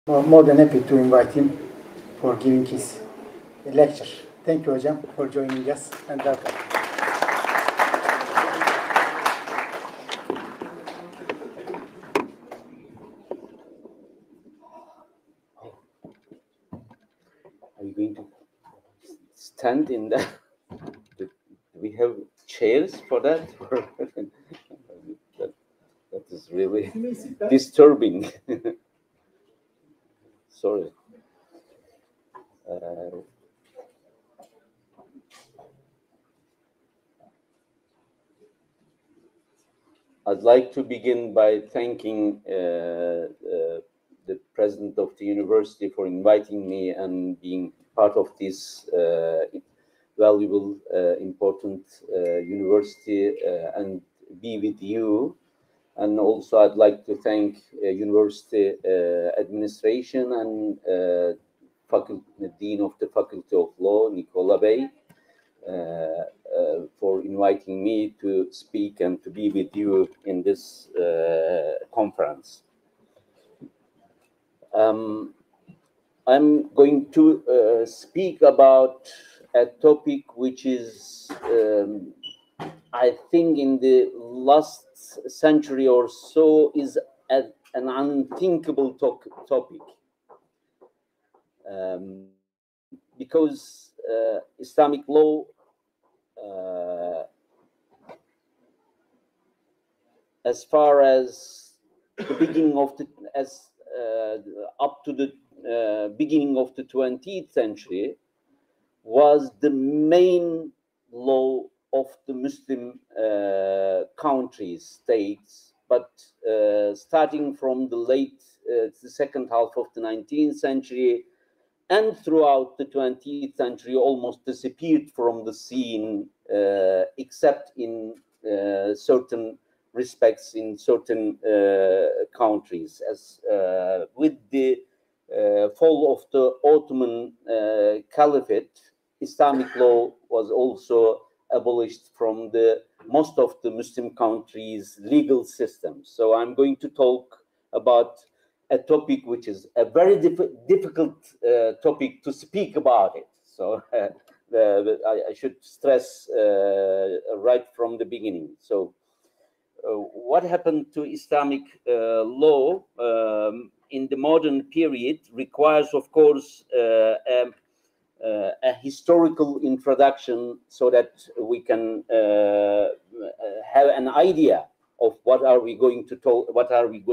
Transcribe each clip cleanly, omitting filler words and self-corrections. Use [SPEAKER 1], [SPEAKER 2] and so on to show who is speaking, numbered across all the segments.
[SPEAKER 1] More than happy to invite him for giving his lecture. Thank you, Hocam, for joining us, and welcome.
[SPEAKER 2] Are you going to stand in the... Do we have chairs for that? That is really disturbing. Sorry. I'd like to begin by thanking the president of the university for inviting me and being part of this valuable, important university and be with you. And also I'd like to thank university administration and the Dean of the Faculty of Law, Nicola Bey, for inviting me to speak and to be with you in this conference. I'm going to speak about a topic which is, I think, in the last century or so, is an unthinkable topic. Because Islamic law as far as the beginning of the up to the beginning of the 20th century was the main law of the Muslim countries, states, but starting from the late the second half of the 19th century and throughout the 20th century almost disappeared from the scene, except in certain respects in certain countries. As with the fall of the Ottoman Caliphate, Islamic law was also abolished from the most of the Muslim countries' legal systems. So I'm going to talk about a topic which is a very difficult topic to speak about it. So I should stress right from the beginning. So what happened to Islamic law in the modern period requires, of course, a historical introduction so that we can have an idea of what are we going to talk, what are we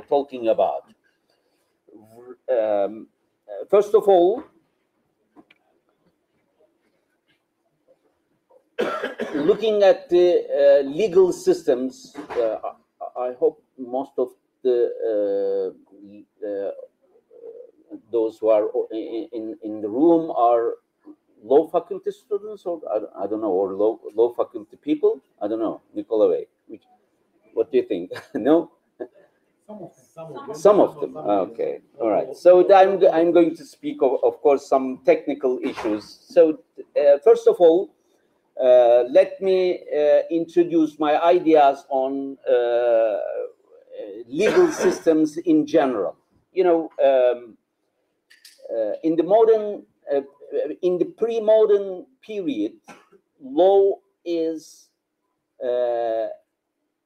[SPEAKER 2] talking about. First of all, looking at the legal systems, I hope most of the those who are in the room are law faculty students, or I don't know, or law faculty people. I don't know, Nicola, what do you think? No? Some of them. Okay, all right. So I'm going to speak of course, some technical issues. So first of all, let me introduce my ideas on legal systems in general. You know, in the modern, in the pre-modern period, law is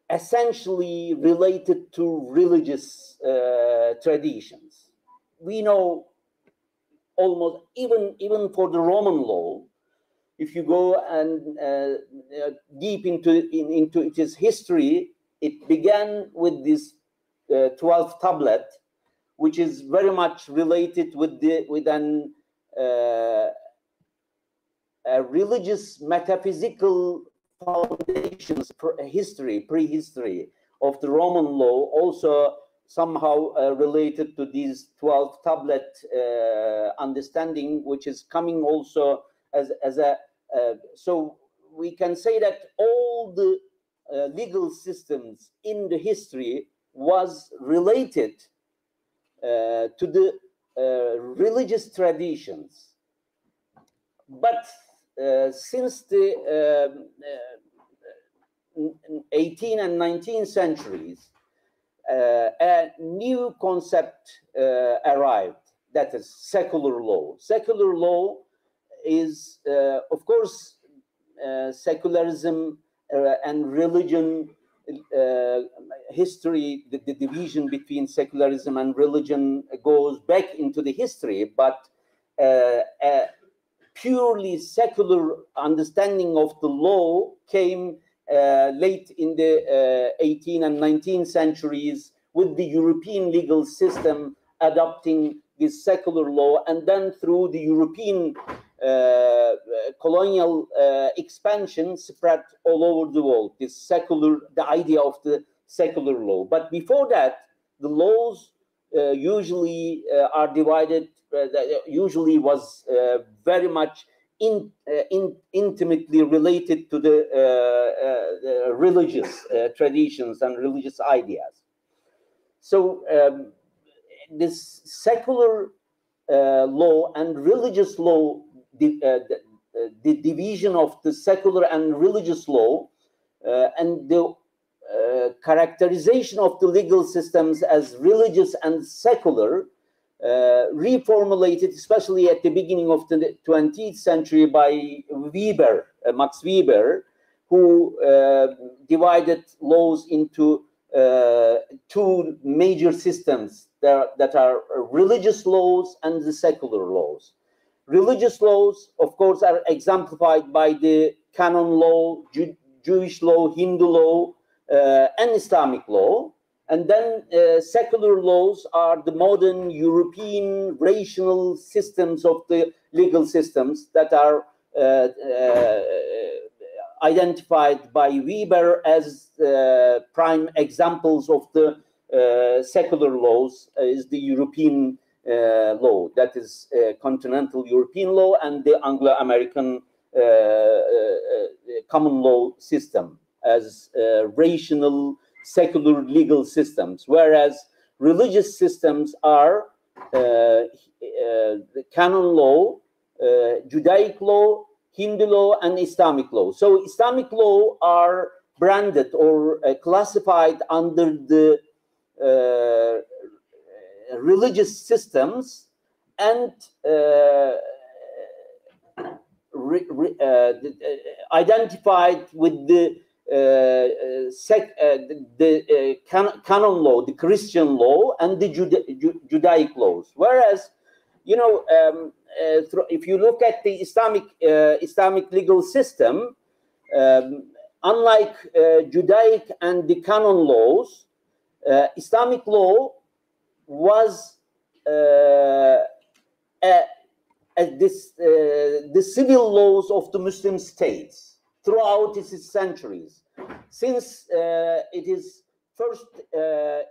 [SPEAKER 2] essentially related to religious traditions. We know almost even for the Roman law, if you go and deep into its history, it began with this 12th tablet, which is very much related with a religious metaphysical foundations, prehistory of the Roman law, also somehow related to these 12 tablet understanding, which is coming also as a so we can say that all the legal systems in the history was related to the religious traditions. But since the 18th and 19th centuries, a new concept arrived, that is secular law. Secular law is, of course, secularism and religion history, the division between secularism and religion goes back into the history, but a purely secular understanding of the law came late in the 18th and 19th centuries with the European legal system adopting this secular law, and then through the European colonial expansion spread all over the world, this secular, the idea of the secular law. But before that, the laws usually are divided, usually was very much intimately related to the religious traditions and religious ideas. So this secular law and religious law, the division of the secular and religious law, and the characterization of the legal systems as religious and secular, reformulated, especially at the beginning of the 20th century by Weber, Max Weber, who divided laws into two major systems that are religious laws and the secular laws. Religious laws, of course, are exemplified by the canon law, Jewish law, Hindu law, and Islamic law. And then secular laws are the modern European rational systems of the legal systems that are identified by Weber as prime examples of the secular laws, is the European law, that is continental European law, and the Anglo-American common law system as rational secular legal systems, whereas religious systems are the canon law, Judaic law, Hindu law, and Islamic law. So Islamic law are branded or classified under the religious systems and identified with the canon law, the Christian law, and the Judaic laws. Whereas, you know, if you look at the Islamic legal system, unlike Judaic and the canon laws, Islamic law was the civil laws of the Muslim states throughout its centuries. Since its first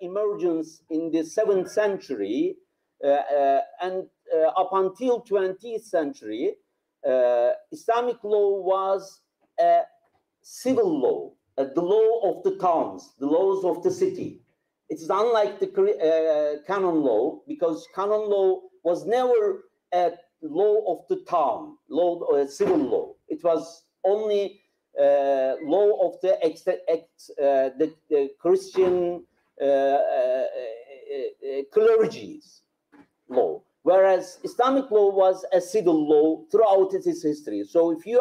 [SPEAKER 2] emergence in the 7th century and up until 20th century, Islamic law was a civil law, the law of the towns, the laws of the city. It's unlike the canon law, because canon law was never a law of the town, civil law. It was only law of the Christian clergy's law, whereas Islamic law was a civil law throughout its history. So if we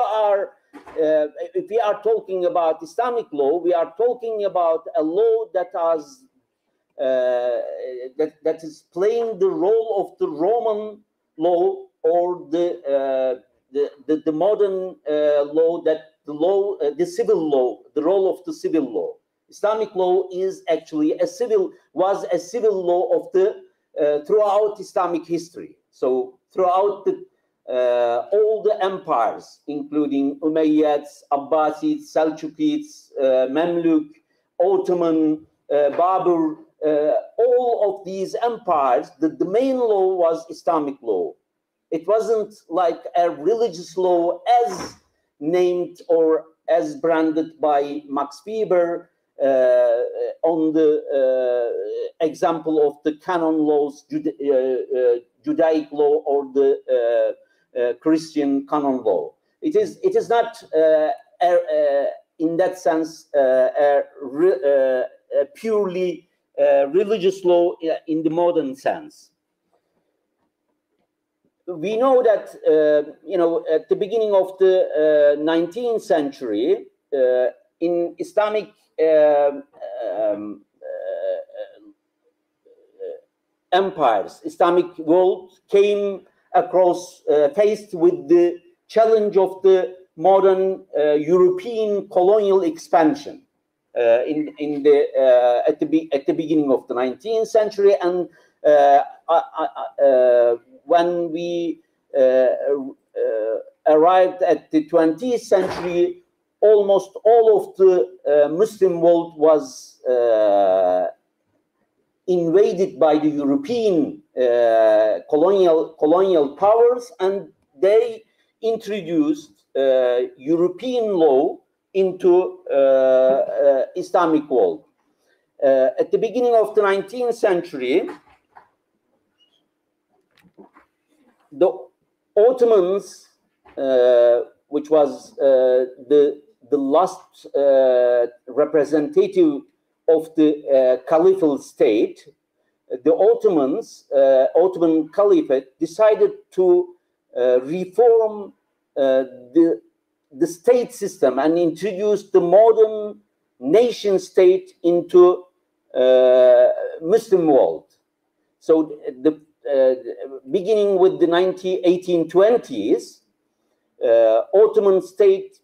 [SPEAKER 2] are talking about Islamic law, we are talking about a law that has that is playing the role of the Roman law or the modern law, the civil law, the role of the civil law. Islamic law is actually was a civil law of the throughout Islamic history. So throughout all the empires, including Umayyads, Abbasids, Seljukids, Mamluk, Ottoman, Babur, all of these empires, the main law was Islamic law. It wasn't like a religious law as named or as branded by Max Weber on the example of the canon laws, Judaic law, or the Christian canon law. It is not in that sense a purely religious law in the modern sense. We know that, at the beginning of the 19th century, in Islamic empires, Islamic world came across, faced with the challenge of the modern European colonial expansion at the beginning of the 19th century, and when we arrived at the 20th century, almost all of the Muslim world was invaded by the European colonial powers, and they introduced European law into Islamic world. At the beginning of the 19th century, the Ottomans, which was the last representative of the caliphal state, the Ottomans, Ottoman Caliphate, decided to reform the state system and introduce the modern nation state into Muslim world. So the beginning with the 1820s, Ottoman state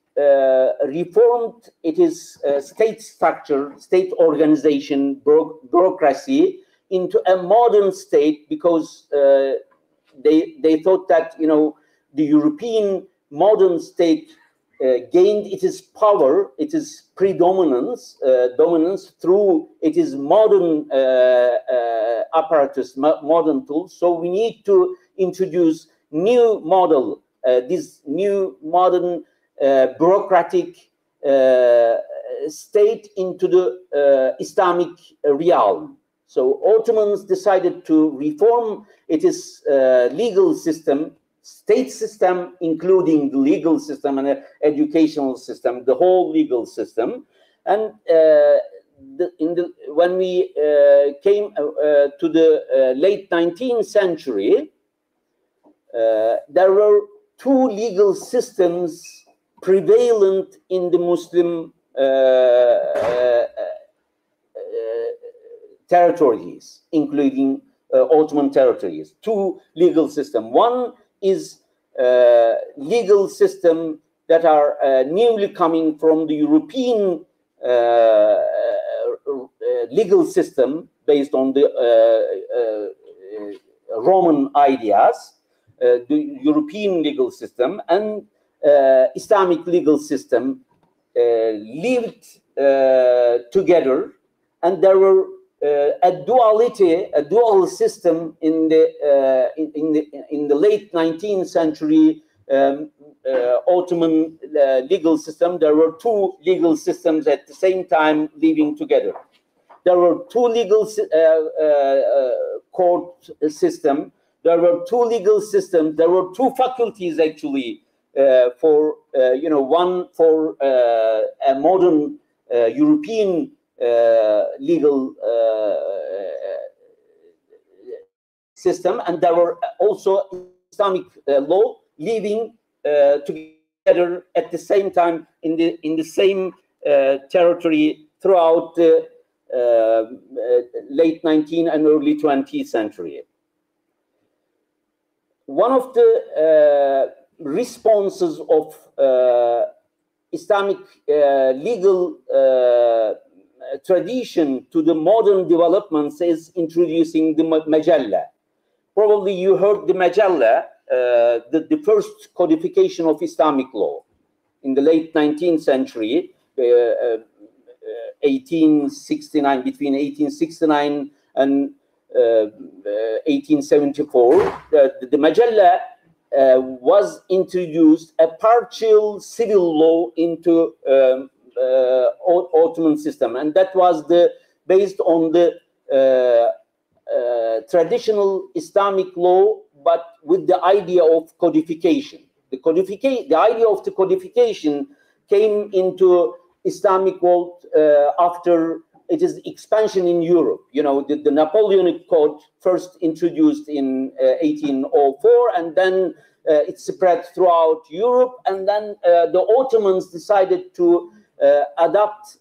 [SPEAKER 2] reformed its state structure, state organization, bureaucracy into a modern state, because they thought that the European modern state gained its power, its predominance, dominance through its modern apparatus, modern tools. So we need to introduce new model, this new modern bureaucratic state into the Islamic realm. So Ottomans decided to reform its legal system, state system, including the legal system and educational system, the whole legal system. And when we came to the late 19th century, there were two legal systems prevalent in the Muslim territories, including Ottoman territories. Two legal systems. One is legal system that are newly coming from the European legal system based on the Roman ideas, the European legal system, and Islamic legal system lived together, and there were a dual system in the late 19th century Ottoman legal system. There were two legal systems at the same time living together. There were two legal court system. There were two legal systems. There were two faculties actually for one for a modern European legal system, and there were also Islamic law living together at the same time in the same territory throughout the late 19th and early 20th century. One of the responses of Islamic legal tradition to the modern developments is introducing the Majalla. Probably you heard the Majalla, the first codification of Islamic law in the late 19th century, 1869, between 1869 and 1874. The Majalla was introduced a partial civil law into Ottoman system, and that was based on the traditional Islamic law, but with the idea of codification. The idea of the codification came into Islamic world after it is expansion in Europe. You know, the Napoleonic Code first introduced in 1804, and then it spread throughout Europe, and then the Ottomans decided to adopt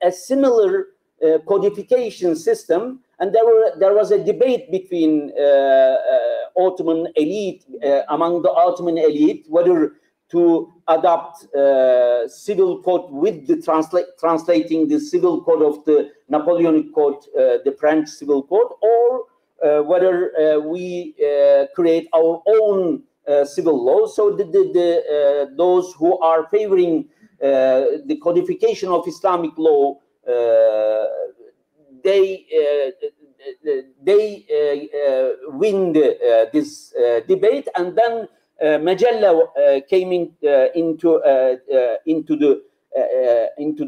[SPEAKER 2] a similar codification system, and there was a debate between Ottoman elite, among the Ottoman elite, whether to adopt civil code with the translating the civil code of the Napoleonic Code, the French civil code, or whether we create our own civil law. So those who are favoring the codification of Islamic law, they win this debate, and then Majella came into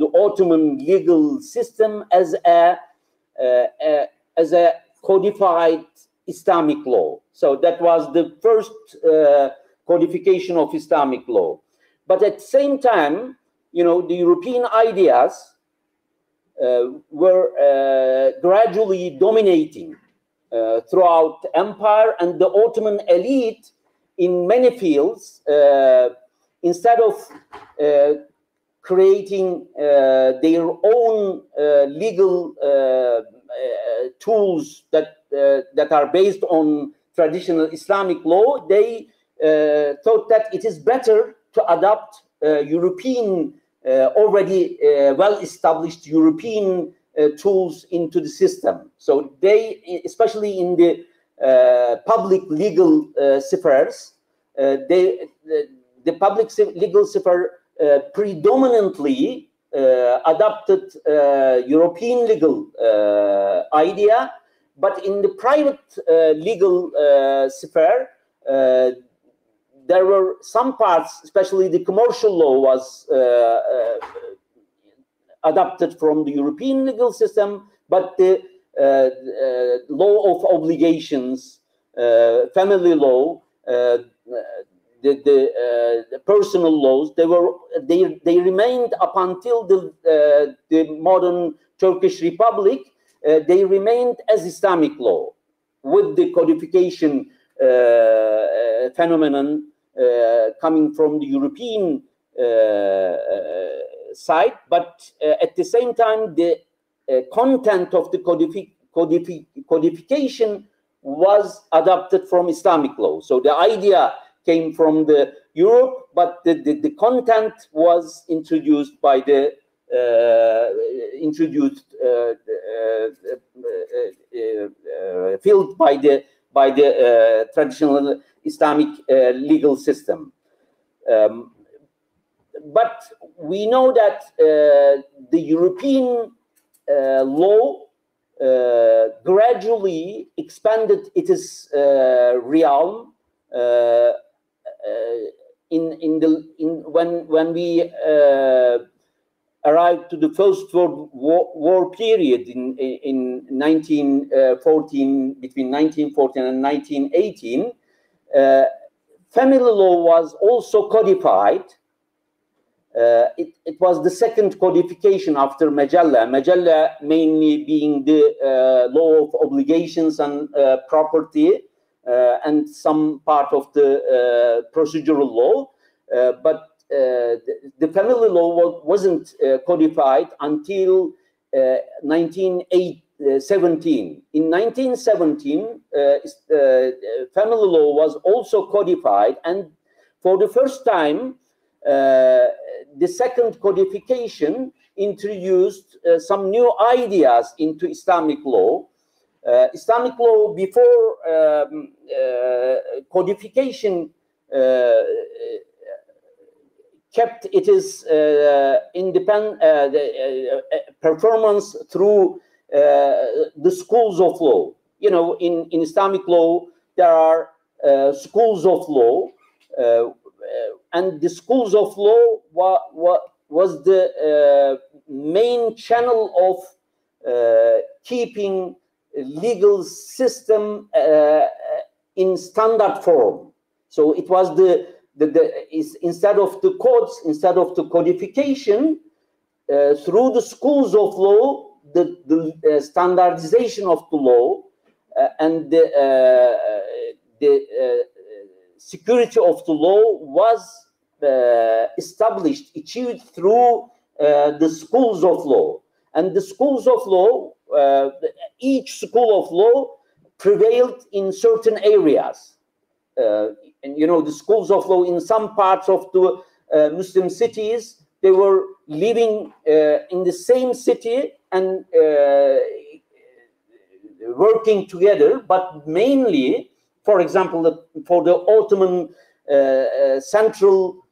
[SPEAKER 2] the Ottoman legal system as a codified Islamic law. So that was the first codification of Islamic law. But at the same time, you know, the European ideas were gradually dominating throughout the empire, and the Ottoman elite in many fields, instead of creating their own legal tools that are based on traditional Islamic law, they thought that it is better to adopt European, already well-established European tools into the system. So they, especially in the public legal spheres, the public legal sphere predominantly adopted European legal idea, but in the private legal sphere, there were some parts, especially the commercial law was adopted from the European legal system, but the law of obligations, family law, the personal laws, they remained up until the modern Turkish Republic. They remained as Islamic law, with the codification phenomenon coming from the European side, but at the same time, the content of the codification was adopted from Islamic law. So the idea came from the Europe, but the content was introduced by the filled by the traditional Islamic legal system. But we know that the European law gradually expanded its realm when we arrived to the First World War period in 1914, between 1914 and 1918. Family law was also codified. It was the second codification after Majella. Majella mainly being the law of obligations and property, and some part of the procedural law. But the family law wasn't codified until 1917. In 1917, family law was also codified, and for the first time, the second codification introduced some new ideas into Islamic law. Islamic law before codification kept its independent performance through the schools of law. You know, in Islamic law, there are schools of law, and the schools of law was the main channel of keeping legal system in standard form. So it was instead of the codes, instead of the codification, through the schools of law, the standardization of the law and the security of the law was established, achieved through the schools of law. And the schools of law, each school of law prevailed in certain areas. And you know, the schools of law in some parts of the Muslim cities, they were living in the same city and working together, but mainly, for example, for the Ottoman central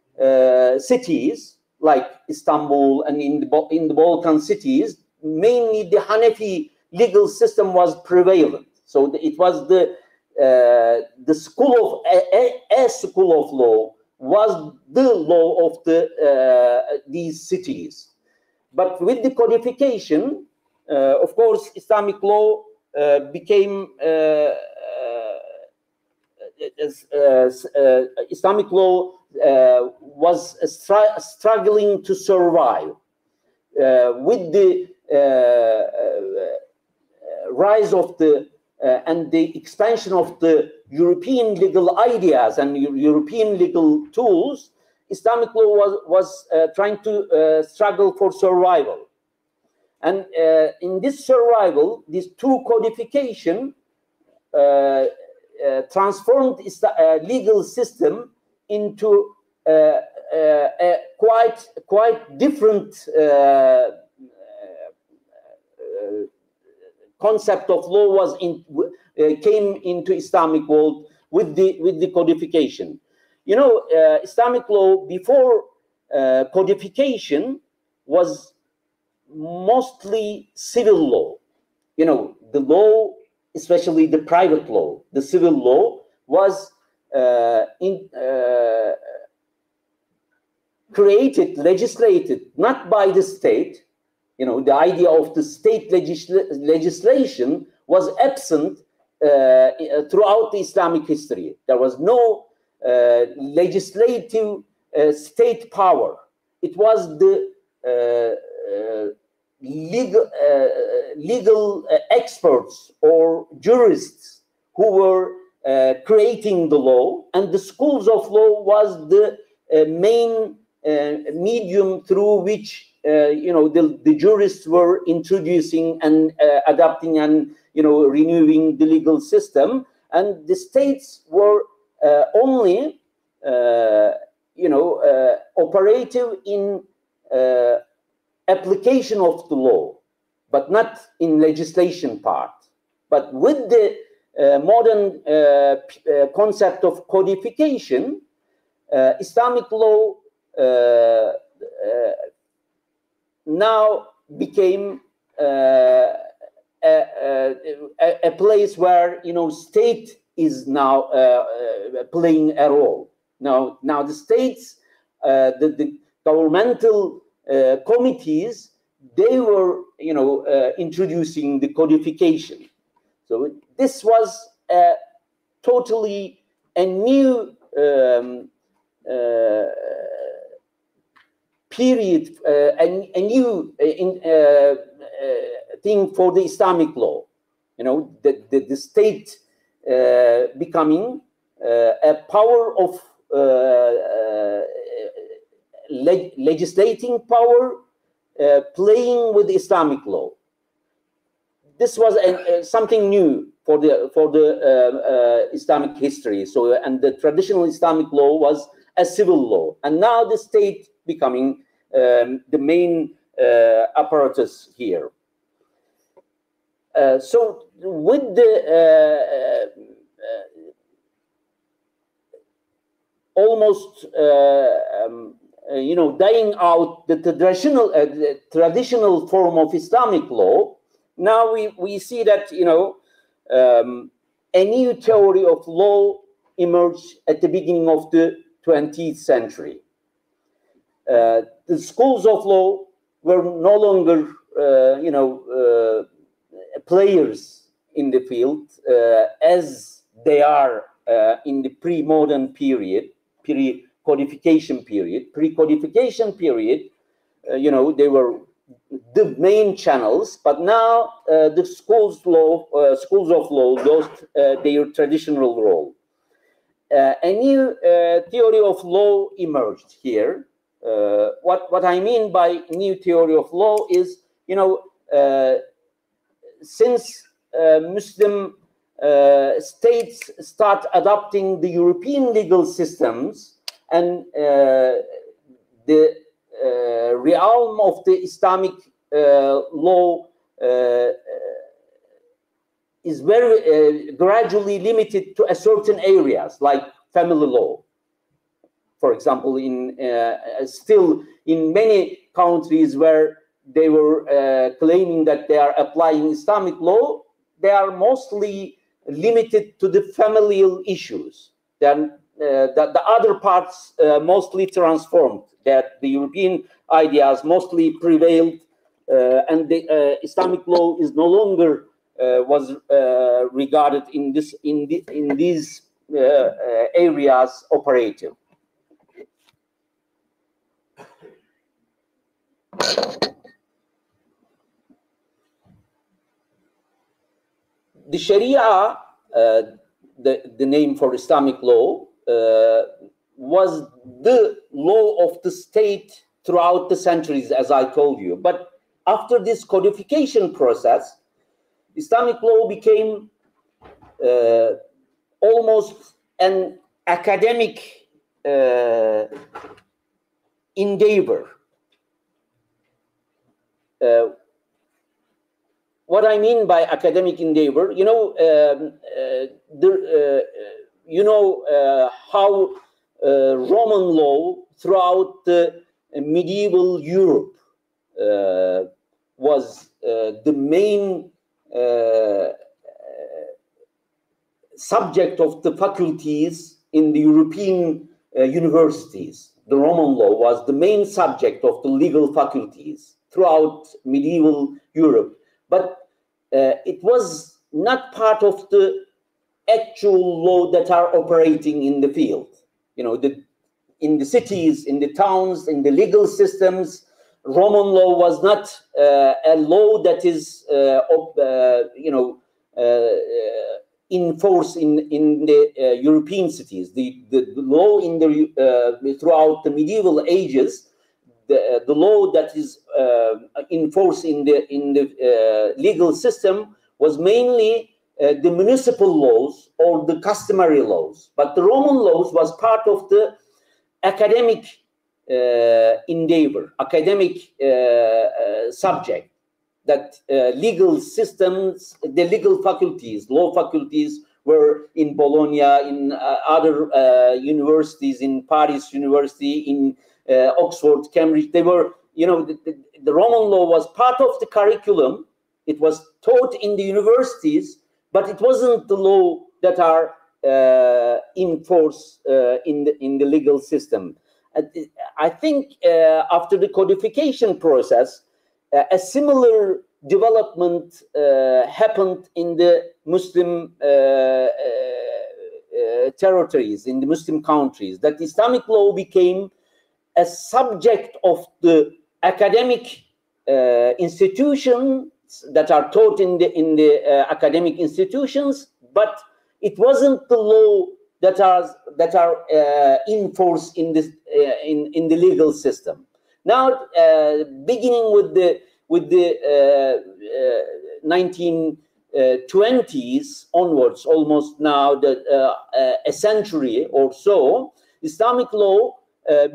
[SPEAKER 2] cities like Istanbul and in the Balkan cities, mainly the Hanafi legal system was prevalent. So it was the school of a school of law was the law of these cities. But with the codification, of course, Islamic law became Islamic law was struggling to survive with the rise of the and the expansion of the European legal ideas and European legal tools. Islamic law was trying to struggle for survival. And in this survival, these two codification transformed the legal system into a quite different concept of law came into Islamic world with the codification. You know, Islamic law before codification was mostly civil law. You know, the law, especially the private law, the civil law, was created, legislated, not by the state. You know, the idea of the state legislation was absent throughout the Islamic history. There was no legislative state power. It was the legal experts or jurists who were creating the law, and the schools of law was the main medium through which you know, the jurists were introducing and adapting and, you know, renewing the legal system, and the states were only you know, operative in application of the law, but not in legislation part. But with the modern concept of codification, Islamic law now became a place where, you know, state is now playing a role. Now the states, the governmental committees, they were, you know, introducing the codification. So this was totally a new period, a new thing for the Islamic law. You know, the state becoming a power of legislating power, playing with Islamic law. This was something new for the Islamic history. So, and the traditional Islamic law was a civil law, and now the state becoming the main apparatus here. So, with the almost you know, dying out the traditional form of Islamic law, now we see that, you know, a new theory of law emerged at the beginning of the 20th century. The schools of law were no longer, you know, players in the field as they are in the pre-modern period, pre-codification period. Pre-codification period, you know, they were the main channels, but now the schools of law lost their traditional role. A new theory of law emerged here. What I mean by new theory of law is, since Muslim states start adopting the European legal systems, and the realm of the Islamic law is very gradually limited to a certain areas, like family law. For example, still in many countries where they were claiming that they are applying Islamic law, they are mostly limited to the familial issues. Then the other parts mostly transformed, that the European ideas mostly prevailed, and the Islamic law is no longer was regarded in these areas operative. The Sharia, the name for Islamic law, was the law of the state throughout the centuries, as I told you. But after this codification process, Islamic law became almost an academic endeavor. What I mean by academic endeavor, how Roman law throughout the medieval Europe was the main subject of the faculties in the European universities. The Roman law was the main subject of the legal faculties throughout medieval Europe. But it was not part of the actual law that are operating in the field. In the cities, in the towns, in the legal systems, Roman law was not a law that is, in force in the European cities. The law in throughout the medieval ages, the law that is in force in the legal system was mainly the municipal laws or the customary laws. But the Roman laws was part of the academic endeavor, academic subject, that legal systems, the legal faculties, law faculties were in Bologna, in other universities, in Paris University, in Oxford, Cambridge. They were, the Roman law was part of the curriculum. It was taught in the universities, but it wasn't the law that are in force in the legal system. I think after the codification process, a similar development happened in the Muslim territories, in the Muslim countries, that Islamic law became a subject of the academic institutions that are taught in the academic institutions, but it wasn't the law that are in force in the legal system. Now, beginning with the 1920s onwards, almost now a century or so, Islamic law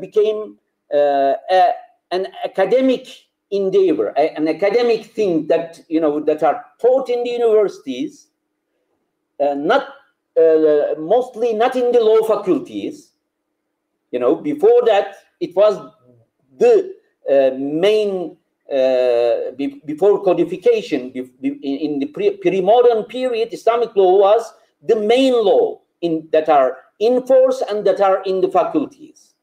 [SPEAKER 2] became an academic endeavor, an academic thing that that are taught in the universities, mostly not in the law faculties. Before that, it was the main, before codification, in the pre-modern period, Islamic law was the main law that are in force and that are in the faculties.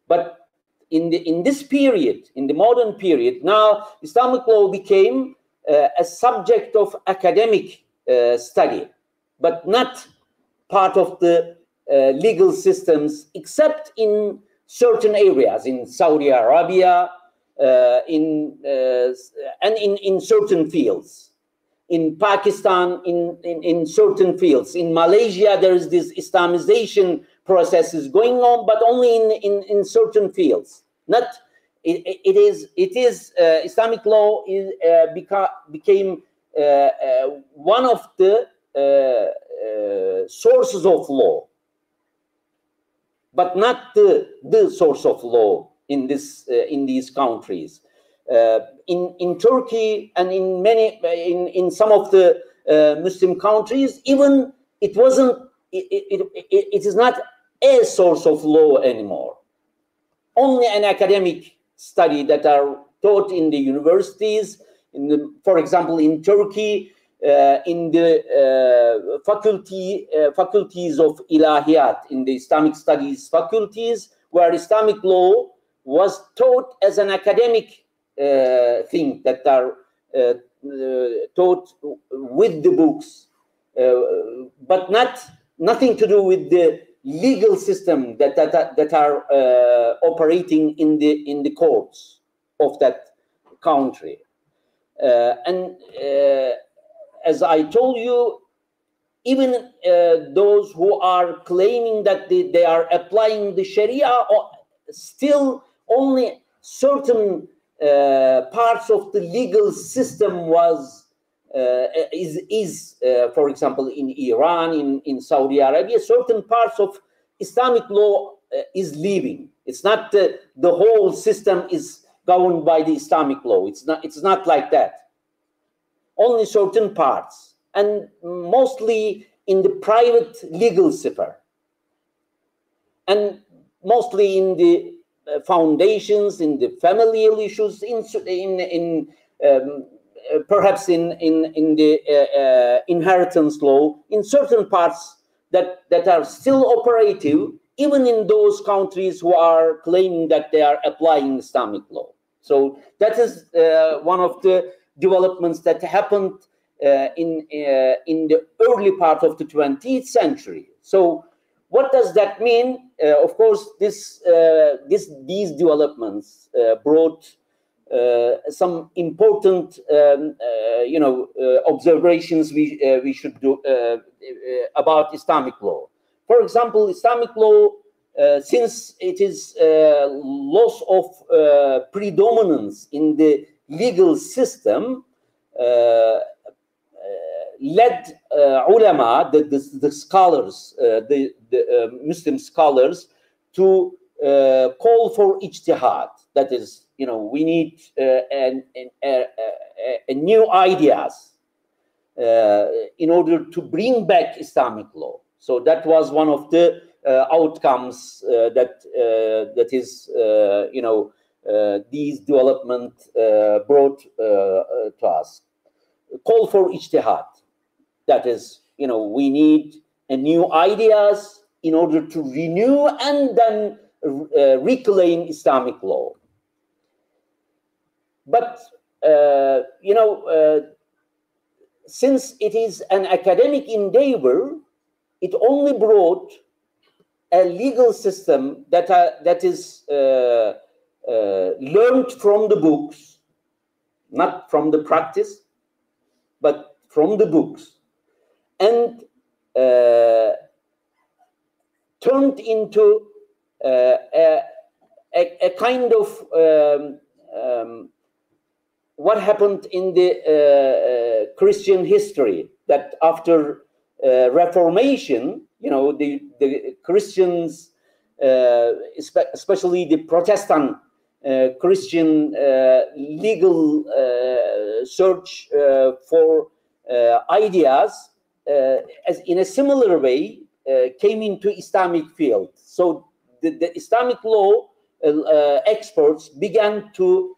[SPEAKER 2] But in this period, in the modern period, now Islamic law became a subject of academic study, but not part of the legal systems, except in certain areas, in Saudi Arabia, in certain fields. In Pakistan, in certain fields. In Malaysia, there is this Islamization process is going on, but only in certain fields. Not it is Islamic law became one of the sources of law, but not the source of law in these countries. In Turkey and in some of the Muslim countries, even it is not a source of law anymore. Only an academic study that are taught in the universities. For example, in Turkey, in the faculties of ilahiyat, in the Islamic studies faculties, where Islamic law was taught as an academic thing that are taught with the books, but nothing to do with the legal system that are operating in the courts of that country. And as I told you, even those who are claiming that they are applying the Sharia, still only certain parts of the legal system is for example, in Iran, in Saudi Arabia, certain parts of Islamic law is leaving. It's not the whole system is governed by the Islamic law. It's not like that. Only certain parts, and mostly in the private legal sphere, and mostly in the foundations, in the familial issues, perhaps in the inheritance law, in certain parts that are still operative, even in those countries who are claiming that they are applying Islamic law. So that is one of the developments that happened in the early part of the 20th century. So what does that mean? Of course, these developments brought some important, observations we should do about Islamic law. For example, Islamic law, since it is loss of predominance in the legal system, led ulama, the scholars, the Muslim scholars, to call for ijtihad. That is, we need new ideas in order to bring back Islamic law. So that was one of the outcomes that is, these development brought to us. Call for ijtihad. That is, we need new ideas in order to renew and then reclaim Islamic law. But, since it is an academic endeavor, it only brought a legal system that is learned from the books, not from the practice, but from the books, and turned into a kind of what happened in the Christian history, that after Reformation, the Christians, especially the Protestant Christian legal search for ideas, as in a similar way, came into Islamic field. So the Islamic law experts began to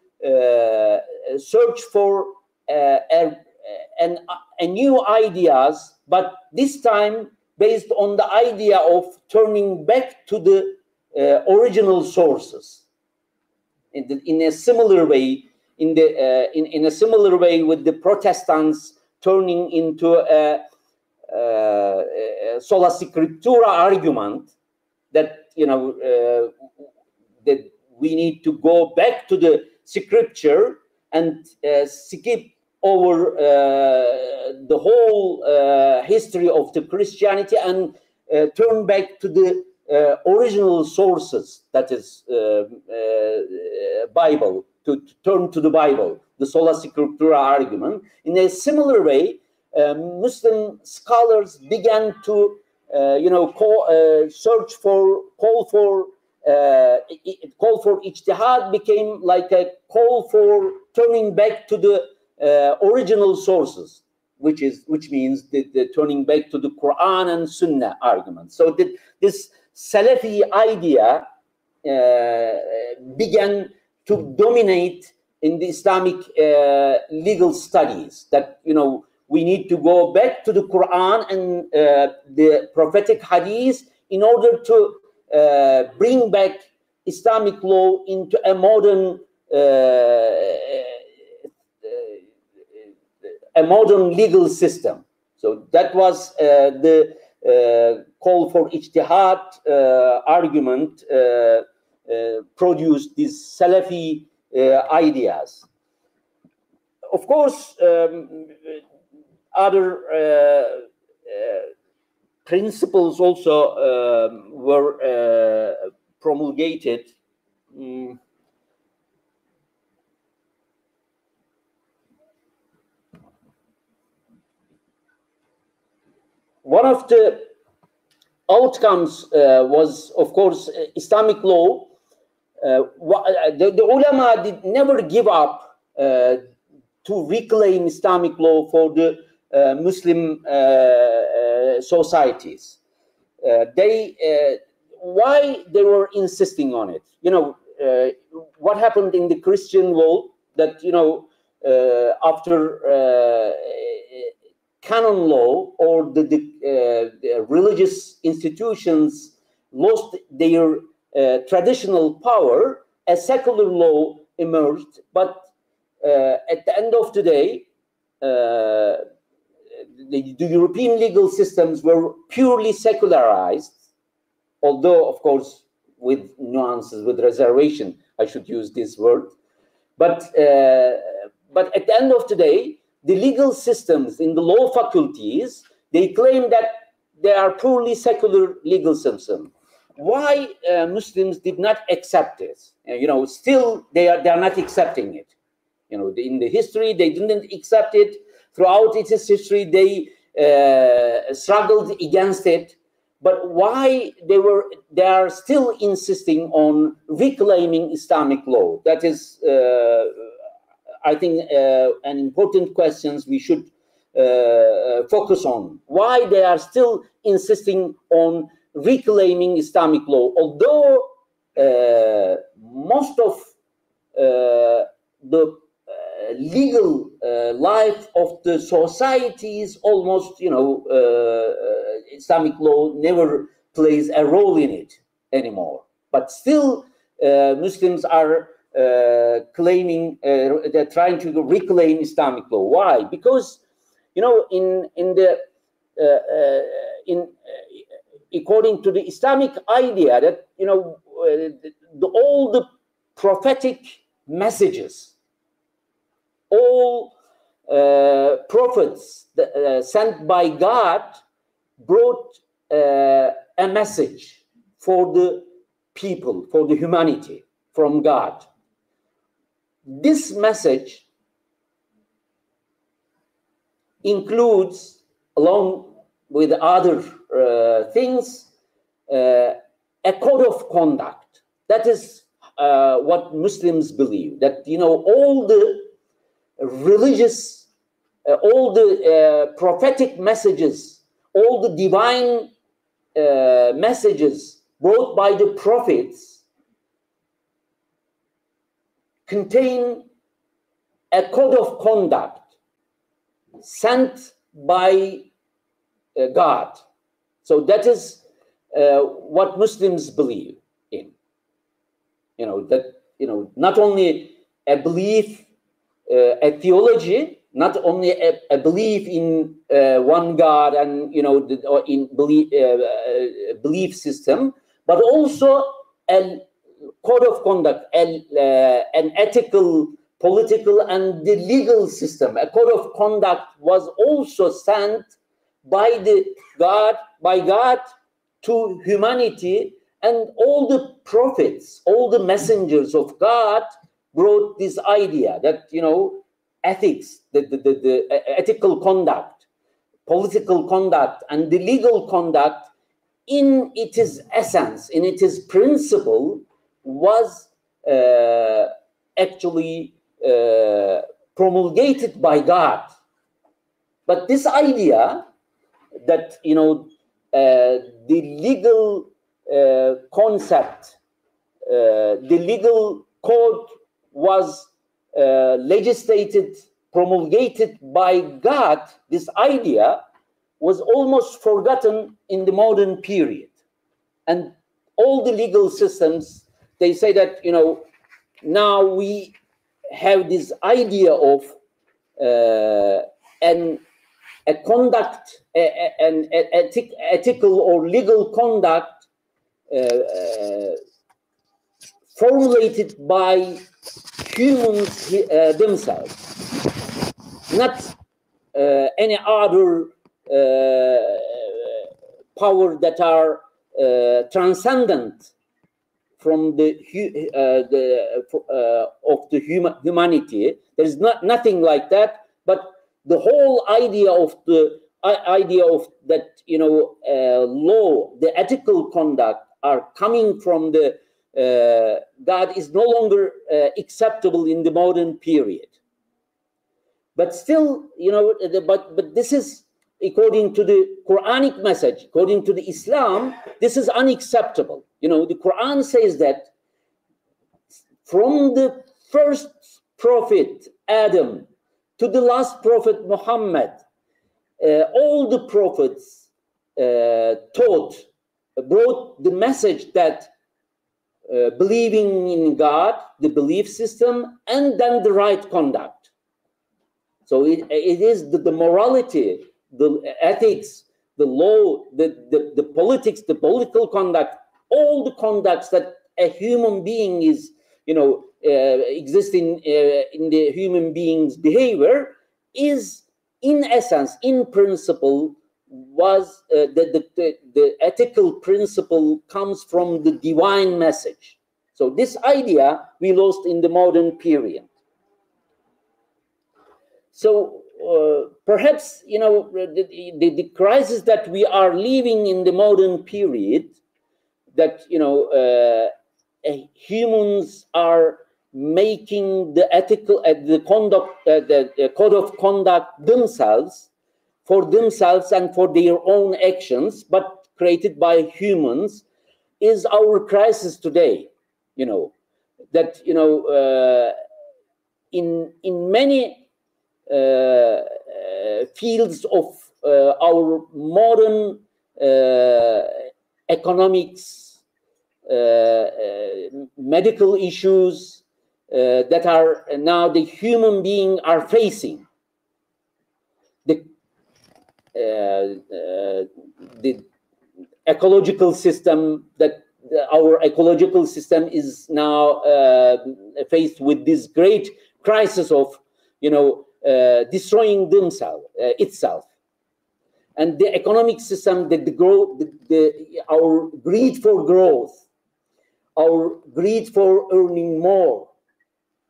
[SPEAKER 2] search for new ideas, but this time based on the idea of turning back to the original sources. In a similar way, in a similar way with the Protestants turning into a sola scriptura argument, that that we need to go back to the scripture and skip over the whole history of the Christianity and turn back to the original sources, that is Bible, to turn to the Bible, the sola scriptura argument. In a similar way, Muslim scholars began to call for ijtihad became like a call for turning back to the original sources, which means the turning back to the Quran and Sunnah argument. So this Salafi idea began to dominate in the Islamic legal studies, that we need to go back to the Quran and the prophetic hadith in order to bring back Islamic law into a modern legal system. So that was the call for ijtihad argument produced these Salafi ideas. Of course, other principles also were promulgated. One of the outcomes was, of course, Islamic law. The ulama did never give up to reclaim Islamic law for the Muslim societies. Why they were insisting on it? What happened in the Christian world, that after canon law, or the religious institutions lost their traditional power, a secular law emerged. But at the end of the day, the European legal systems were purely secularized, although, of course, with nuances, with reservation, I should use this word. But at the end of the day, the legal systems in the law faculties, they claim that they are purely secular legal system. Why Muslims did not accept this? Still they are not accepting it. In the history, they didn't accept it. Throughout its history, they struggled against it. But why they are still insisting on reclaiming Islamic law? That is, I think, an important question we should focus on. Why they are still insisting on reclaiming Islamic law, although most of the legal life of the societies, almost, Islamic law never plays a role in it anymore. But still, Muslims are claiming, they're trying to reclaim Islamic law. Why? Because, according to the Islamic idea that, all the prophetic messages, all prophets sent by God brought a message for the people, for the humanity, from God. This message includes, along with other things, a code of conduct. That is what Muslims believe, that all the religious, all the prophetic messages, all the divine messages brought by the prophets contain a code of conduct sent by God. So that is what Muslims believe in. Not only a belief, a theology, not only a belief in one God and in belief system, but also a code of conduct, an ethical, political, and the legal system. A code of conduct was also sent by God to humanity, and all the prophets, all the messengers of God brought this idea that, you know, ethics, the ethical conduct, political conduct, and the legal conduct, in its essence, in its principle, was actually promulgated by God. But this idea that, you know, the legal concept, the legal code was legislated, promulgated by God, this idea was almost forgotten in the modern period. And all the legal systems, they say that, you know, now we have this idea of a conduct, an ethical or legal conduct formulated by humans themselves, not any other power that are transcendent from the humanity. There is nothing like that. But the whole idea of that, you know, law, the ethical conduct are coming from the God is no longer acceptable in the modern period. But still, you know, but this is according to the Quranic message, according to the Islam, this is unacceptable. You know, the Quran says that from the first prophet Adam to the last prophet Muhammad, all the prophets brought the message that believing in God, the belief system, and then the right conduct. So it is the morality, the ethics, the law, the politics, the political conduct, all the conducts that a human being is, you know, existing in the human being's behavior is, in essence, in principle, was the ethical principle comes from the divine message. So this idea we lost in the modern period. So perhaps, you know, the crisis that we are living in the modern period, that, you know, humans are making the ethical, the conduct, the code of conduct themselves, for themselves and for their own actions, but created by humans, is our crisis today. You know, that, you know, in many fields of our modern economics, medical issues that are now the human being are facing. The ecological system, that our ecological system is now faced with this great crisis of, you know, destroying itself. And the economic system, our greed for growth, our greed for earning more,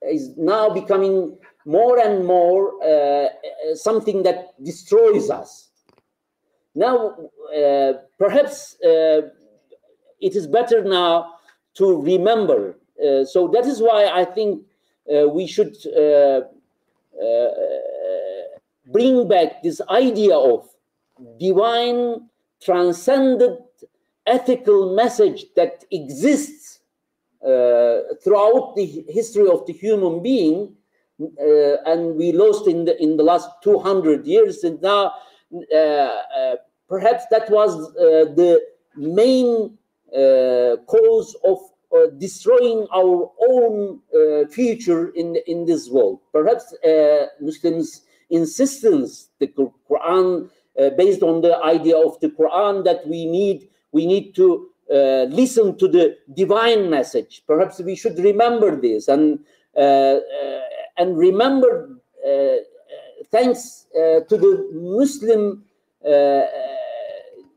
[SPEAKER 2] is now becoming more and more something that destroys us. Now, perhaps it is better now to remember. So that is why I think we should bring back this idea of divine, transcendent, ethical message that exists throughout the history of the human being, and we lost in the last 200 years, and now perhaps that was the main cause of destroying our own future in this world. Perhaps Muslims' insistence, the Quran, based on the idea of the Quran, that we need to listen to the divine message. Perhaps we should remember this and remember, thanks to the Muslim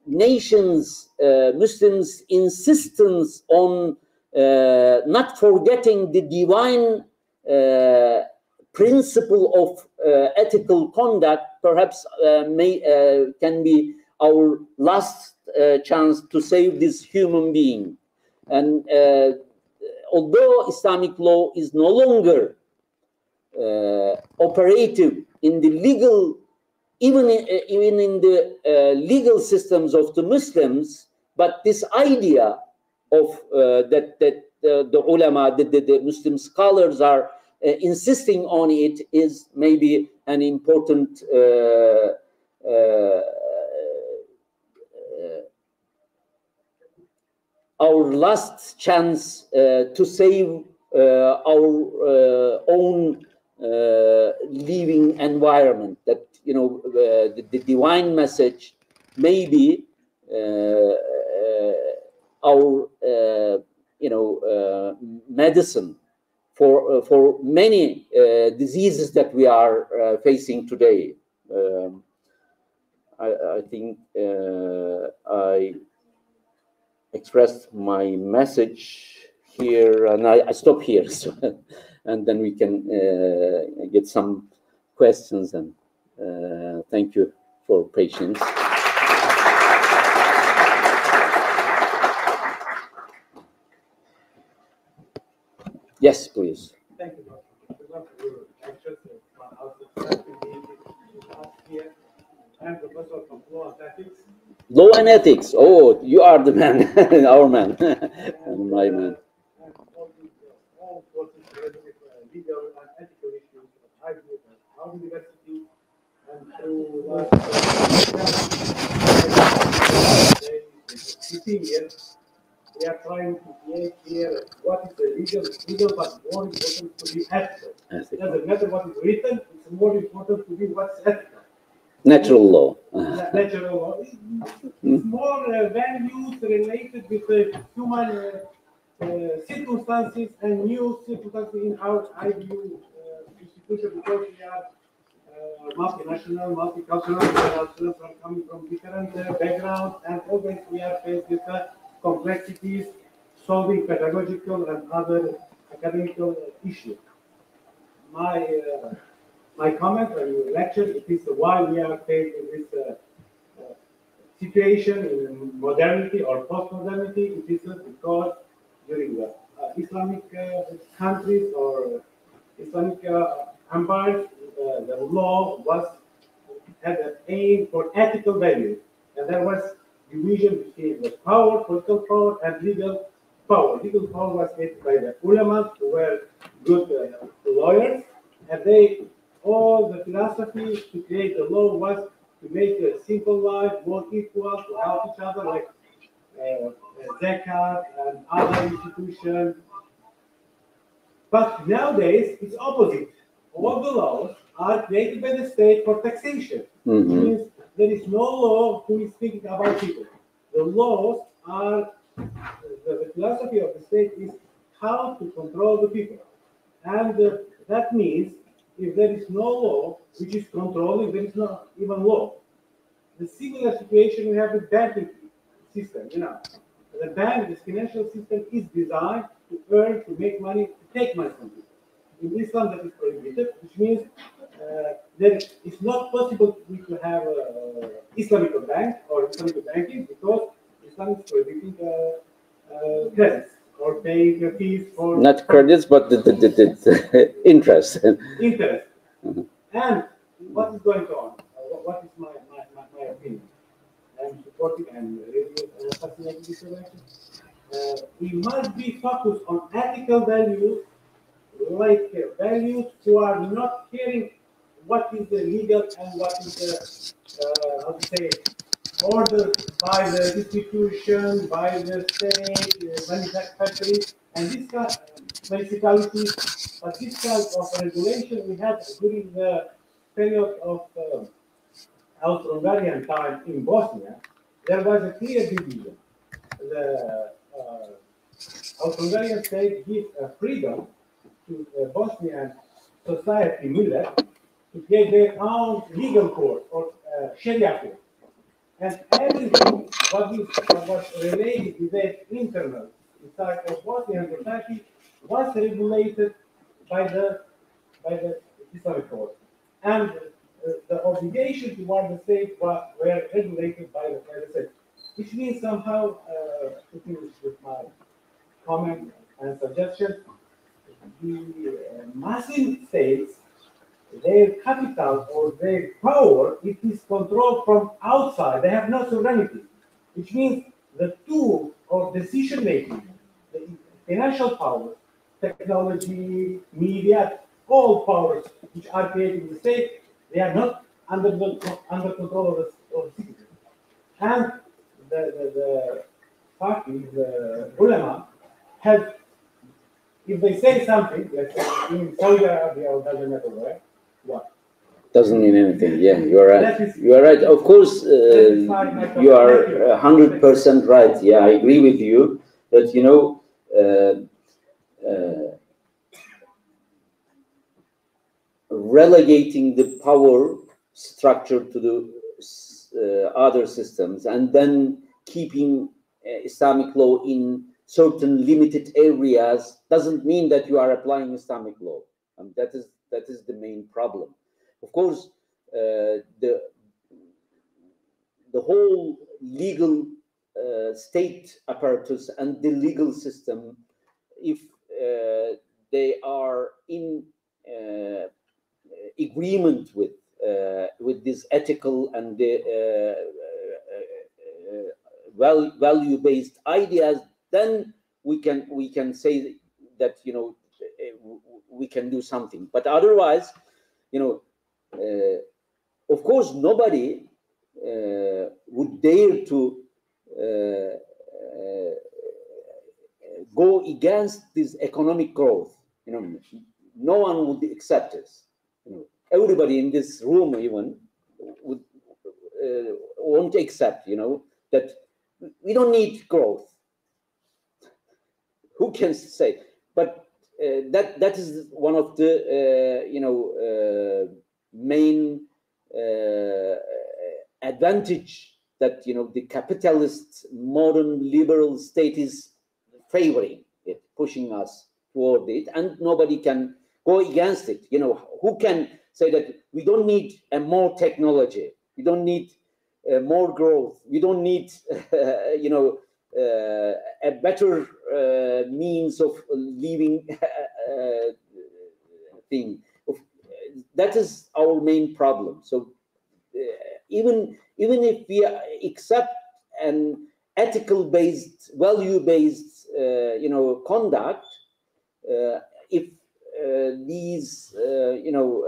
[SPEAKER 2] nations, Muslims' insistence on not forgetting the divine principle of ethical conduct, perhaps can be our last chance to save this human being. And although Islamic law is no longer operative in the legal, even in the legal systems of the Muslims, but this idea of that the ulama, the Muslim scholars are insisting on it is maybe an important our last chance to save our own living environment. That, you know, the divine message may be our you know, medicine for many diseases that we are facing today. I think I expressed my message here, and I stop here, so, and then we can get some questions. And thank you for patience. Yes, please.
[SPEAKER 3] Thank you, I am Professor of Law and Ethics.
[SPEAKER 2] Law and ethics. Oh, you are the man, our man, and my man.
[SPEAKER 3] And all courses related with legal and ethical issues at our university and through 15 years. We are trying to create here what is the legal, but more important to be ethical. It doesn't matter what is written, it's more important to be what's ethical.
[SPEAKER 2] Natural law.
[SPEAKER 3] Natural law. It's more values related with human circumstances and new circumstances in our IBU institution, because we are multinational, multicultural, we are children coming from different backgrounds, and always we are faced with complexities, solving pedagogical and other academical issues. My comment when you lecture, it is why we are faced with this situation in modernity or post-modernity. It is because during the Islamic countries or Islamic empires, the law had an aim for ethical values, and there was division between the power, political power, and legal power. Legal power was made by the ulama, who were good lawyers, and all the philosophy to create the law was to make a simple life more equal, to help each other, like zakat and other institutions. But nowadays, it's opposite. All the laws are created by the state for taxation, which means there is no law who is thinking about people. The laws are, the philosophy of the state is how to control the people. And that means if there is no law which is controlling, there is not even law. The similar situation we have with banking system, you know. The bank, the financial system is designed to earn, to make money, to take money from people. In Islam, that is prohibited, which means it's not possible to have Islamic bank or Islamic banking, because Islam is prohibiting credits or paying fees for...
[SPEAKER 2] Not credits, but the interest.
[SPEAKER 3] Interest. And what is going on? What is my opinion? I'm supporting and really fascinated this election. We must be focused on ethical values, like values who are not caring what is the legal and what is the, how to say, ordered by the institution, by the state, manufacturing, and this kind of municipalities. But this kind of regulation we had during the period of Austro-Hungarian time in Bosnia, there was a clear division. the Austro-Hungarian state gives freedom to Bosnian society, millet, to create their own legal court or Sharia court. And everything what was related with their internal inside of Bosnian society was regulated by the Islamic court. And the obligation toward the state were regulated by the state. Which means somehow, to finish with my comment and suggestion, the Muslim states, their capital or their power, it is controlled from outside. They have no sovereignty, which means the tool of decision making, the financial power, technology, media, all powers which are created in the state, they are not under control of the citizens. And the party, the ulama, have, if they say something, let's say in Saudi Arabia or doesn't matter where, what?
[SPEAKER 2] Doesn't mean anything. Yeah, you are right. You are right. Of course, you are 100% right. Yeah, I agree with you. But you know, relegating the power structure to the other systems and then keeping Islamic law in certain limited areas doesn't mean that you are applying Islamic law. That is the main problem. Of course, the whole legal state apparatus and the legal system, if they are in agreement with this ethical and the value-based ideas, then we can say that, you know, we can do something. But otherwise, you know, of course, nobody would dare to go against this economic growth. You know, no one would accept this. You know, everybody in this room even would won't accept. You know, that we don't need growth. Who can say? But that is one of the you know main advantage that, you know, the capitalist modern liberal state is favoring it, pushing us toward it, and nobody can go against it. You know, who can say that we don't need more technology, we don't need more growth, we don't need you know a better means of living thing. That is our main problem. So even if we accept an ethical based, value based you know conduct, if these you know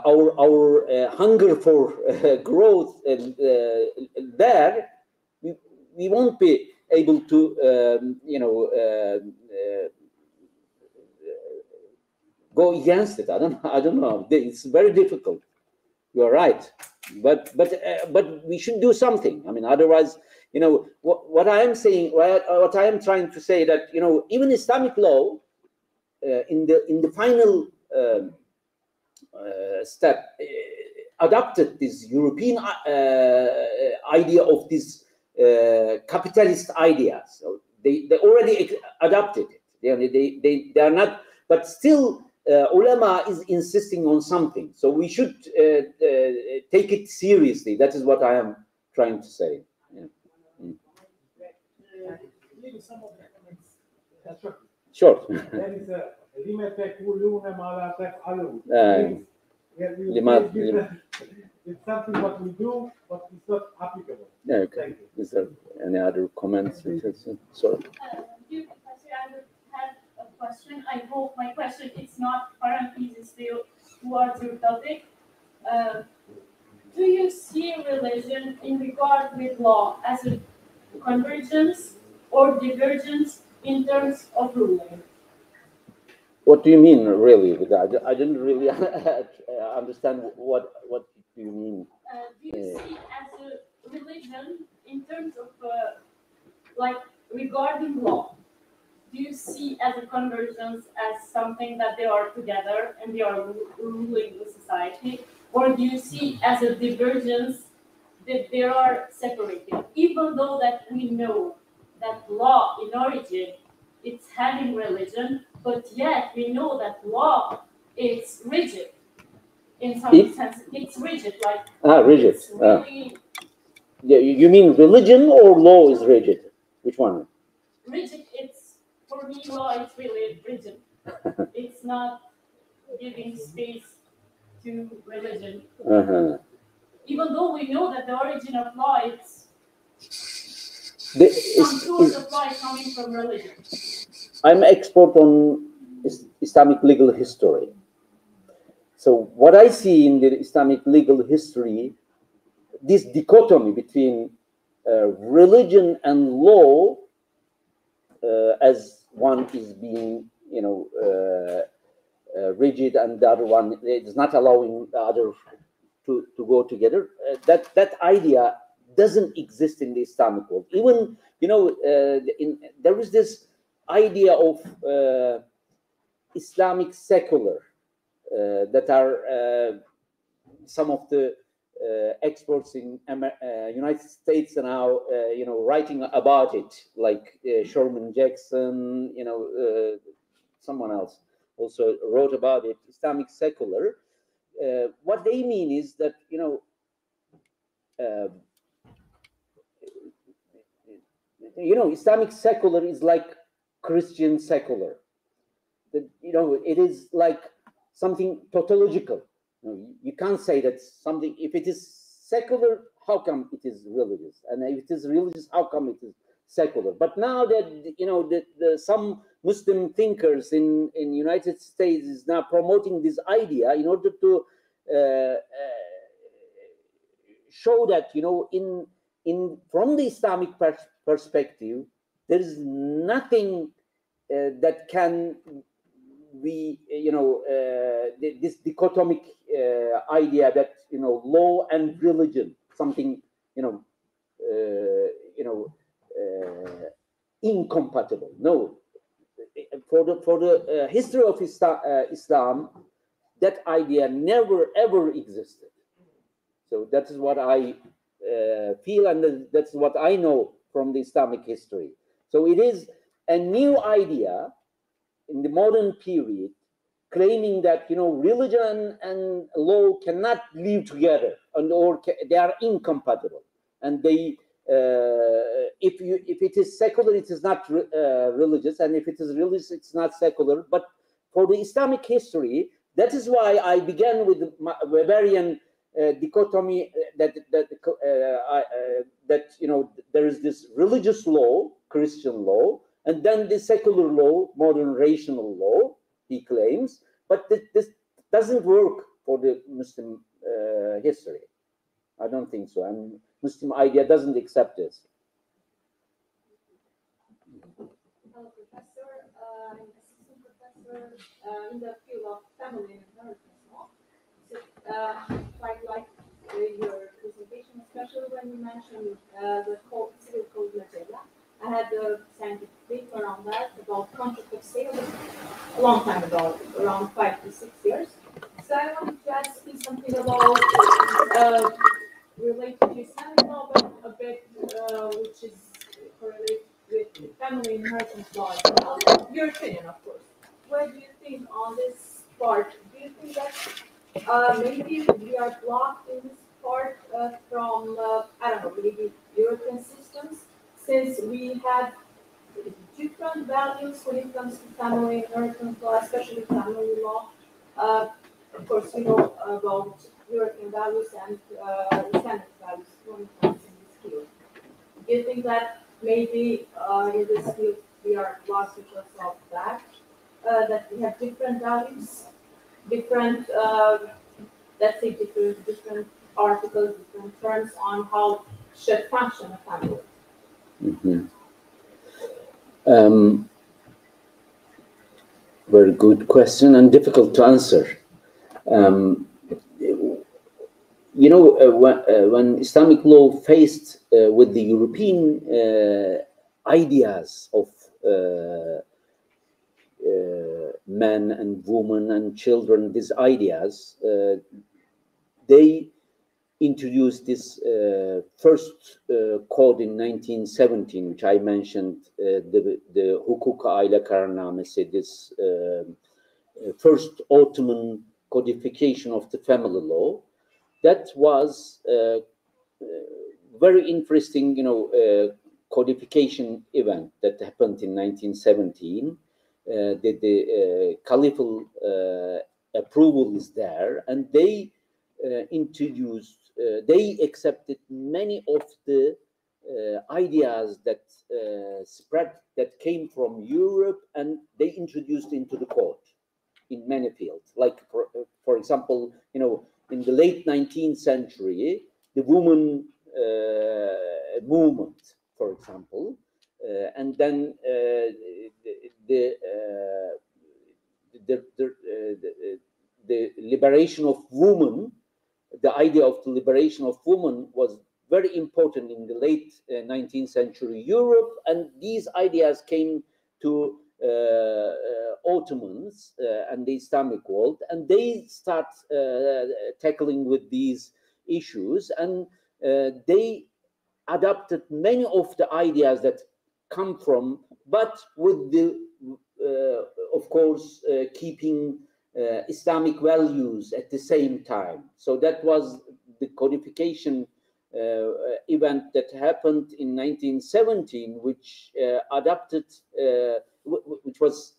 [SPEAKER 2] our hunger for growth there, we won't be able to you know go against it. I don't know. It's very difficult. You're right, but we should do something. I mean, otherwise, you know, what I am saying, what I am trying to say, that, you know, even Islamic law in the final step adopted this European idea of this capitalist idea. So they already adopted it. They are not, but still ulama is insisting on something. So we should take it seriously. That is what I am trying to say. Yeah.
[SPEAKER 3] Some of the comments.
[SPEAKER 2] Sure.
[SPEAKER 3] There is a it's something what we do, but it's not applicable.
[SPEAKER 2] Yeah, okay. Is there any other comments? Sorry.
[SPEAKER 4] Dear Professor, I would have a question. I hope my question is not currently still towards your topic. Do you see religion in regard with law as a convergence or divergence in terms of ruling?
[SPEAKER 2] What do you mean, really, with that? I didn't really understand what do you mean.
[SPEAKER 4] Do you see as a religion in terms of like regarding law? Do you see as a convergence as something that they are together and they are ruling the society, or do you see as a divergence that they are separated? Even though that we know that law in origin it's having religion, but yet we know that law is rigid in some sense. It's rigid, like
[SPEAKER 2] rigid.
[SPEAKER 4] It's really
[SPEAKER 2] Yeah, you mean religion or law is rigid? Which one?
[SPEAKER 4] rigid. It's for me, law is really rigid. It's not giving space to religion. Even though we know that the origin of law is some source of law is coming from religion.
[SPEAKER 2] I'm expert on Islamic legal history. So what I see in the Islamic legal history, this dichotomy between religion and law, as one is being, rigid, and the other one is not allowing the other to go together. That idea doesn't exist in the Islamic world. Even there is this idea of Islamic secular that are some of the experts in United States are now writing about it, like Sherman Jackson, someone else also wrote about it. Islamic secular. What they mean is that Islamic secular is like Christian secular. That it is like something tautological. You can't say that something, if it is secular, how come it is religious? And if it is religious, how come it is secular? But now that some Muslim thinkers in United States is now promoting this idea in order to show that from the Islamic perspective, there is nothing that can be this dichotomic idea that law and religion something incompatible. No, for the history of Islam, that idea never ever existed. So that is what I feel, and that's what I know from the Islamic history. So it is a new idea in the modern period, claiming that religion and law cannot live together, or they are incompatible, and they if it is secular, it is not religious, and if it is religious, it's not secular. But for the Islamic history, that is why I began with the Weberian dichotomy that there is this religious law, Christian law, and then the secular law, modern rational law, he claims. But this doesn't work for the Muslim history. I don't think so. And Muslim idea doesn't accept this.
[SPEAKER 5] Professor, I'm assistant professor in the field of family and inheritance law. So, quite like your presentation, especially when you mentioned the civil code material. I had a scientific paper on that about contract of sale a long time ago, around 5 to 6 years. So I wanted to ask you something about related to Islamic law, but a bit which is correlated with family inheritance law. Your opinion, of course. What do you think on this part? Do you think that maybe we are blocked in this part from, I don't know, maybe European systems, since we have different values when it comes to family inheritance law, especially family law? Of course, you know about European values and Islamic values when it comes to this field. Do you think that maybe in this field we are lost because of that? That we have different values, different, let's say, different articles, different terms on how should function a family?
[SPEAKER 2] Mm-hmm. Very good question and difficult to answer. When Islamic law faced with the European ideas of men and women and children, these ideas, they introduced this first code in 1917, which I mentioned, the Hukuk Aile Kararnamesi, this first Ottoman codification of the family law. That was very interesting, codification event that happened in 1917. The caliphal approval is there, and they introduced, they accepted many of the ideas that spread, that came from Europe, and they introduced into the code in many fields. Like, for example, in the late 19th century, the woman movement, for example, and then the liberation of women, the idea of the liberation of women was very important in the late 19th century Europe, and these ideas came to Ottomans and the Islamic world, and they start tackling with these issues, and they adopted many of the ideas that come from, but with the, of course, keeping Islamic values at the same time. So that was the codification event that happened in 1917, which adopted, which was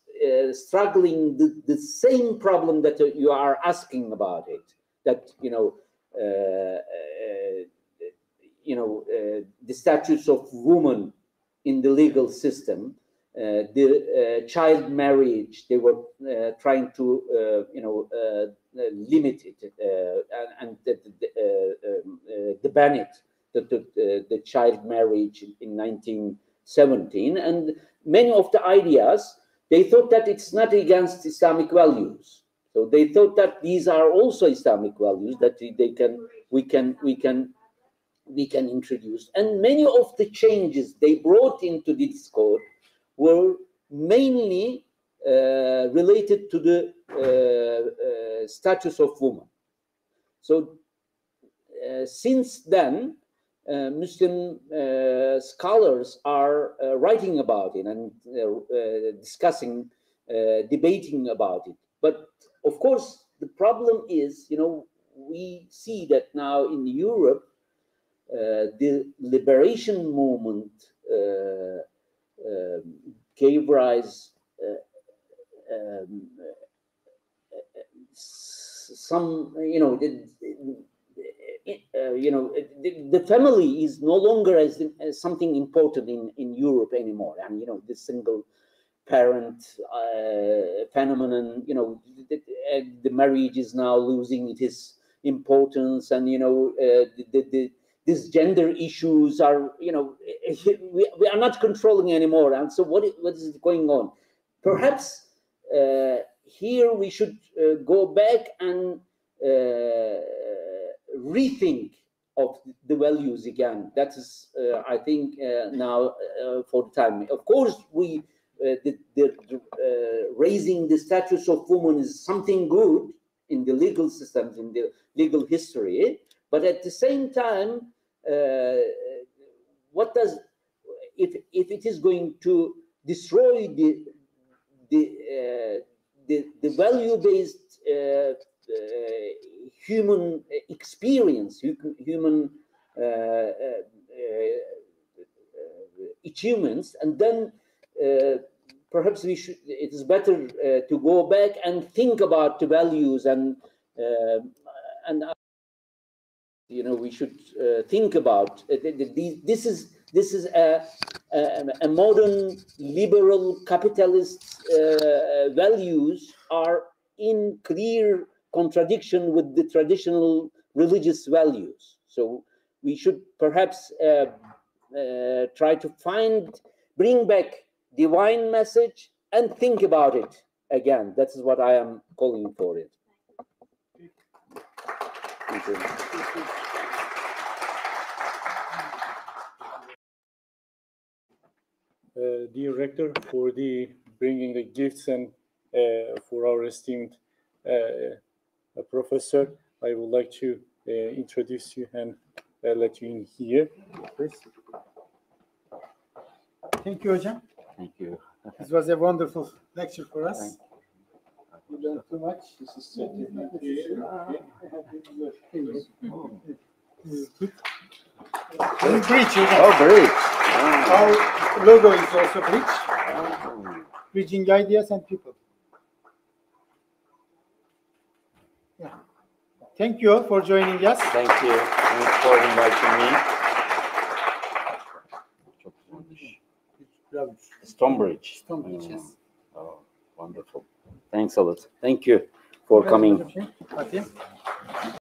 [SPEAKER 2] struggling the same problem that you are asking about it. That the status of women in the legal system, the child marriage, they were trying to limit it and ban it, the child marriage in 1917, and many of the ideas, they thought that it's not against Islamic values. So they thought that these are also Islamic values that we can introduce. And many of the changes they brought into this code were mainly related to the status of women. So since then, Muslim scholars are writing about it and discussing, debating about it. But of course, the problem is, we see that now in Europe, the liberation movement gave rise some, the family is no longer as something important in Europe anymore. And the single parent phenomenon, the marriage is now losing its importance, and these gender issues are, we are not controlling anymore. And so what is going on? Perhaps here we should go back and rethink of the values again. That is, I think, now for the time. Of course, raising the status of women is something good in the legal systems, in the legal history. But at the same time, what does, if it is going to destroy the value-based human experience, human achievements, and then perhaps it is better to go back and think about the values, and we should think about this is a modern liberal capitalist values are in clear contradiction with the traditional religious values. So we should perhaps try to bring back divine message and think about it again. That is what I am calling for it. Thank you.
[SPEAKER 6] Dear Rector, for the bringing the gifts and for our esteemed professor, I would like to introduce you and let you in here. Please.
[SPEAKER 1] Thank you, hocam.
[SPEAKER 2] Thank you.
[SPEAKER 1] This was a wonderful lecture for us. We learned too much. This is bridge.
[SPEAKER 2] Oh, great.
[SPEAKER 1] Our logo is also bridge. Bridging ideas and people. Yeah. Thank you all for joining us.
[SPEAKER 2] Thank you. Thanks for inviting me. Çok güzelmiş. Stonebridge.
[SPEAKER 1] Stonebridge, yes.
[SPEAKER 2] Oh, wonderful. Thanks a lot. Thank you for coming.
[SPEAKER 1] Fatih.